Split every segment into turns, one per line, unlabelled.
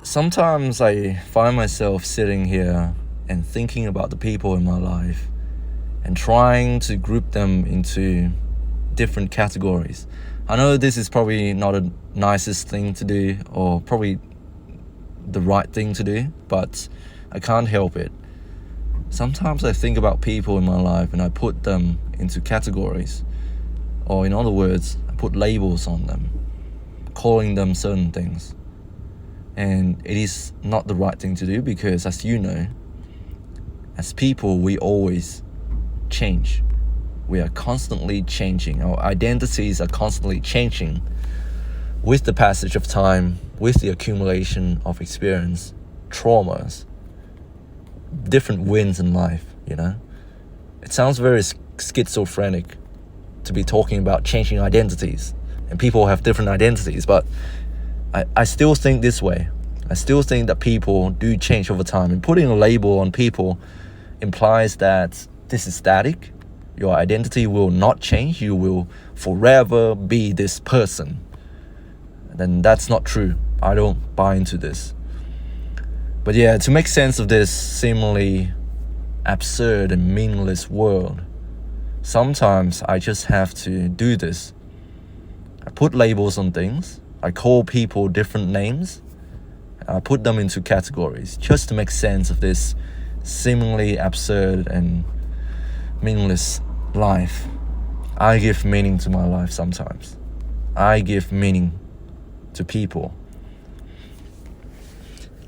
Sometimes I find myself sitting here and thinking about the people in my life and trying to group them into different categories. I know this is probably not the nicest thing to do or probably the right thing to do, but I can't help it. Sometimes I think about people in my life and I put them into categories, or in other words, I put labels on them, calling them certain things. And it is not the right thing to do because, as you know, as people, we always change. We are constantly changing. Our identities are constantly changing with the passage of time, with the accumulation of experience, traumas, different wins in life, It sounds very schizophrenic to be talking about changing identities, and people have different identities, but I still think this way. I still think that people do change over time, and putting a label on people implies that this is static. Your identity will not change. You will forever be this person. Then that's not true. I don't buy into this. But yeah, to make sense of this seemingly absurd and meaningless world, sometimes I just have to do this. I put labels on things. I call people different names. I put them into categories just to make sense of this seemingly absurd and meaningless life. I give meaning to my life sometimes. I give meaning to people.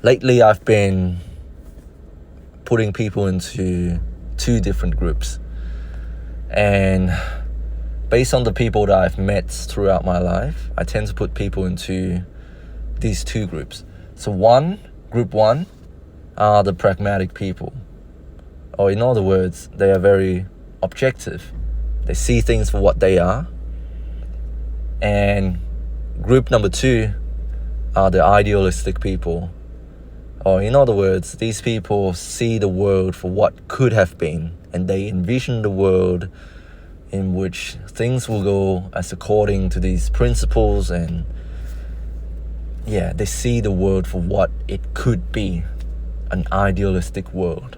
Lately, I've been putting people into two different groups. And based on the people that I've met throughout my life, I tend to put people into these two groups. So group one, are the pragmatic people. Or in other words, they are very objective. They see things for what they are. And group number two are the idealistic people. Or in other words, these people see the world for what could have been, and they envision the world in which things will go as according to these principles, and they see the world for what it could be, an idealistic world.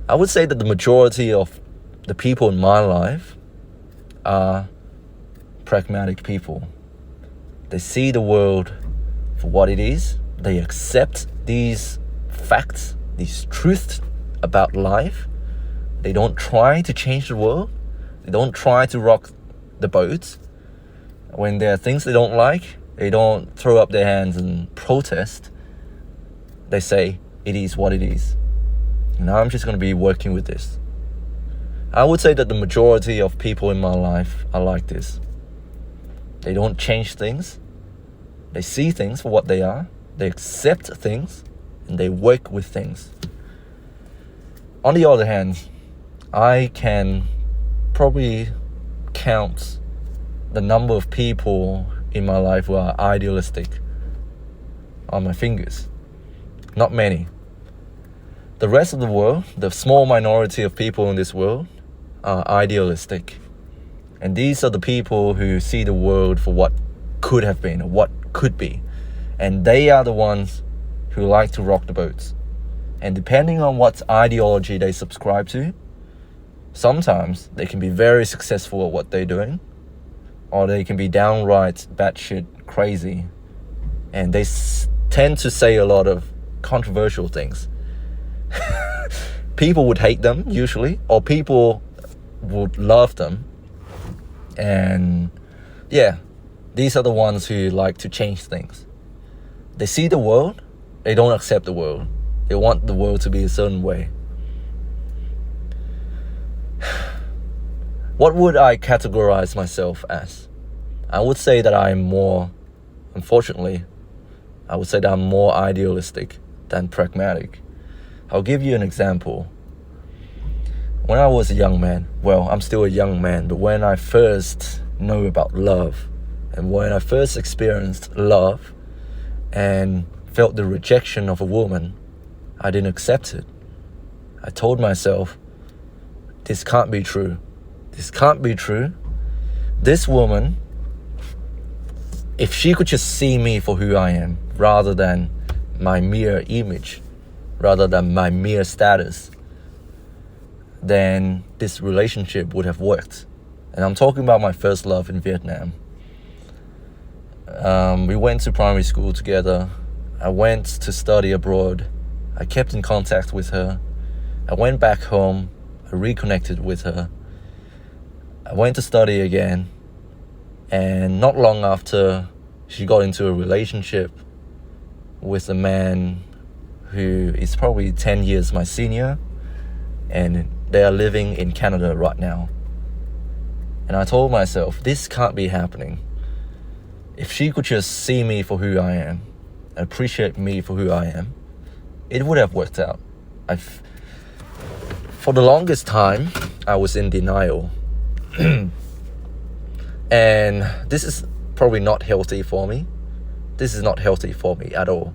I would say that the majority of the people in my life are pragmatic people. They see the world for what it is. They accept these facts, these truths about life. They don't try to change the world. They don't try to rock the boat. When there are things they don't like, they don't throw up their hands and protest. They say, it is what it is. And I'm just going to be working with this. I would say that the majority of people in my life are like this. They don't change things. They see things for what they are. They accept things, and they work with things. On the other hand, I can probably count the number of people in my life who are idealistic on my fingers. Not many. The rest of the world, the small minority of people in this world, are idealistic. And these are the people who see the world for what could have been, or what could be. And they are the ones who like to rock the boats. And depending on what ideology they subscribe to, sometimes they can be very successful at what they're doing, or they can be downright batshit crazy. And they tend to say a lot of controversial things. People would hate them, usually, or people would love them. And these are the ones who like to change things. They see the world, they don't accept the world. They want the world to be a certain way. What would I categorize myself as? I would say that I'm more idealistic than pragmatic. I'll give you an example. When I was a young man, I'm still a young man, but when I first know about love, and when I first experienced love and felt the rejection of a woman, I didn't accept it. I told myself, this can't be true. This can't be true. This woman, if she could just see me for who I am, rather than my mere image rather than my mere status, then this relationship would have worked. And I'm talking about my first love in Vietnam. We went to primary school together. I went to study abroad. I kept in contact with her. I went back home. I reconnected with her. I went to study again. And not long after, she got into a relationship with a man who is probably 10 years my senior. And they are living in Canada right now. And I told myself, this can't be happening. If she could just see me for who I am, appreciate me for who I am, it would have worked out. For the longest time, I was in denial. And this is probably not healthy for me. This is not healthy for me at all.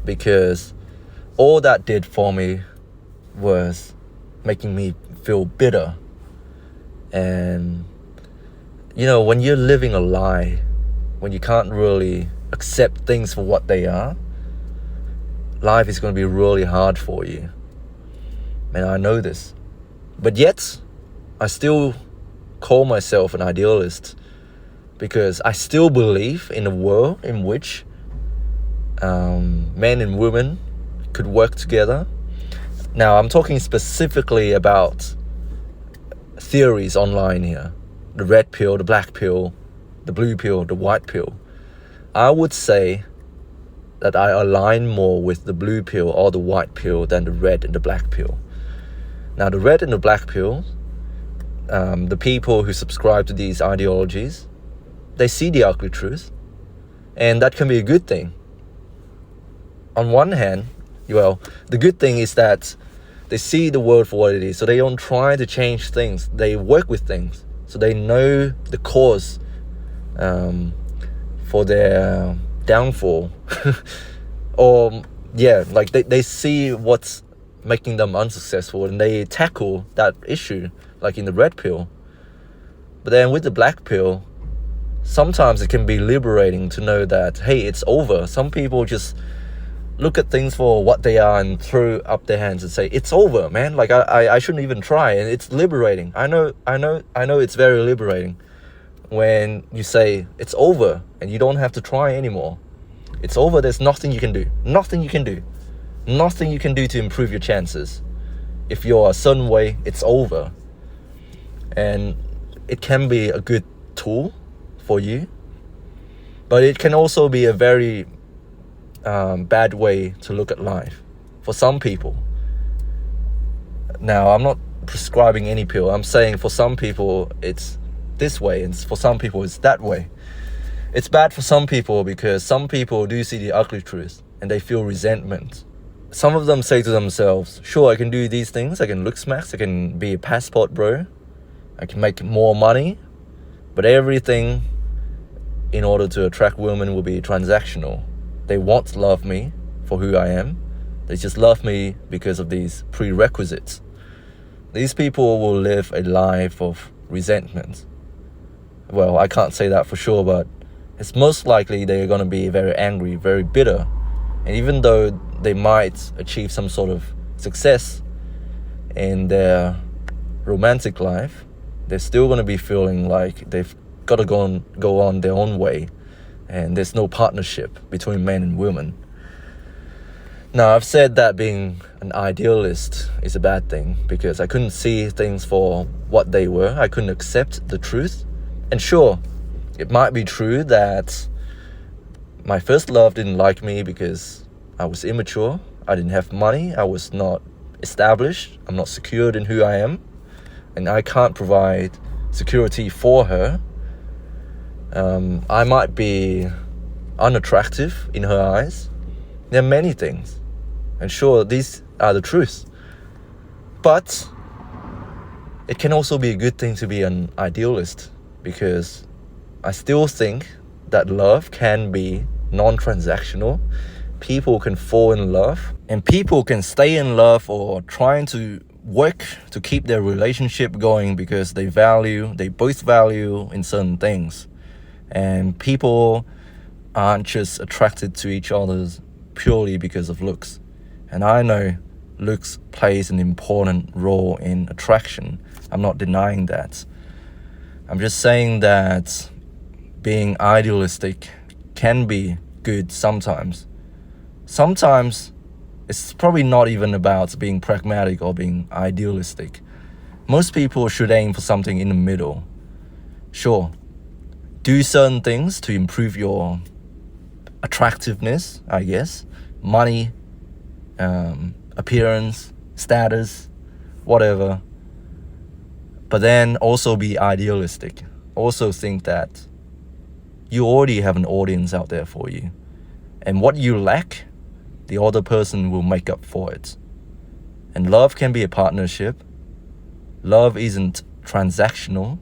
Because all that did for me was making me feel bitter. And you know, when you're living a lie, when you can't really accept things for what they are, life is going to be really hard for you. And I know this. But yet, I still call myself an idealist because I still believe in a world in which men and women could work together. Now, I'm talking specifically about theories online here. The red pill, the black pill, the blue pill, the white pill. I would say that I align more with the blue pill or the white pill than the red and the black pill. Now, the red and the black pill, the people who subscribe to these ideologies, they see the ugly truth, and that can be a good thing. On one hand, well, the good thing is that they see the world for what it is, so they don't try to change things. They work with things, so they know the cause for their downfall. Or, yeah, like they see what's making them unsuccessful and they tackle that issue, like in the red pill. But then with the black pill, sometimes it can be liberating to know that, hey, it's over. Some people just look at things for what they are and throw up their hands and say, it's over, man. Like I shouldn't even try. And it's liberating. I know it's very liberating when you say it's over and you don't have to try anymore. It's over. There's nothing you can do. Nothing you can do. Nothing you can do to improve your chances. If you're a certain way, it's over. And it can be a good tool for you, but it can also be a very bad way to look at life for some people. Now, I'm not prescribing any pill. I'm saying for some people it's this way, and for some people it's that way. It's bad for some people because some people do see the ugly truth and they feel resentment. Some of them say to themselves, sure, I can do these things. I can look smacks. I can be a passport bro. I can make more money. But everything in order to attract women will be transactional. They won't love me for who I am. They just love me because of these prerequisites. These people will live a life of resentment. Well, I can't say that for sure, but it's most likely they're going to be very angry, very bitter. And even though they might achieve some sort of success in their romantic life, they're still going to be feeling like they've got to go on their own way, and there's no partnership between men and women. Now, I've said that being an idealist is a bad thing because I couldn't see things for what they were. I couldn't accept the truth. And sure, it might be true that my first love didn't like me because I was immature. I didn't have money. I was not established. I'm not secured in who I am. And I can't provide security for her. I might be unattractive in her eyes. There are many things. And sure, these are the truths. But it can also be a good thing to be an idealist because I still think that love can be non-transactional. People can fall in love and people can stay in love or trying to work to keep their relationship going because they both value in certain things. And people aren't just attracted to each other purely because of looks. And I know looks plays an important role in attraction. I'm not denying that. I'm just saying that being idealistic can be good sometimes. Sometimes it's probably not even about being pragmatic or being idealistic. Most people should aim for something in the middle. Sure, do certain things to improve your attractiveness, I guess, money, appearance, status, whatever. But then also be idealistic. Also think that you already have an audience out there for you. And what you lack, the other person will make up for it. And love can be a partnership. Love isn't transactional.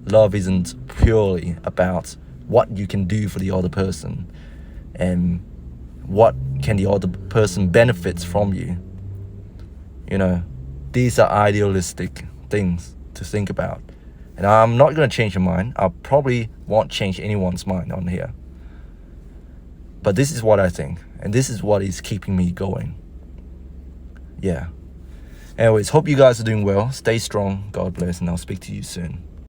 Love isn't purely about what you can do for the other person and what can the other person benefits from you. You know, these are idealistic things to think about. And I'm not going to change your mind. I probably won't change anyone's mind on here. But this is what I think. And this is what is keeping me going. Yeah. Anyways, hope you guys are doing well. Stay strong. God bless. And I'll speak to you soon.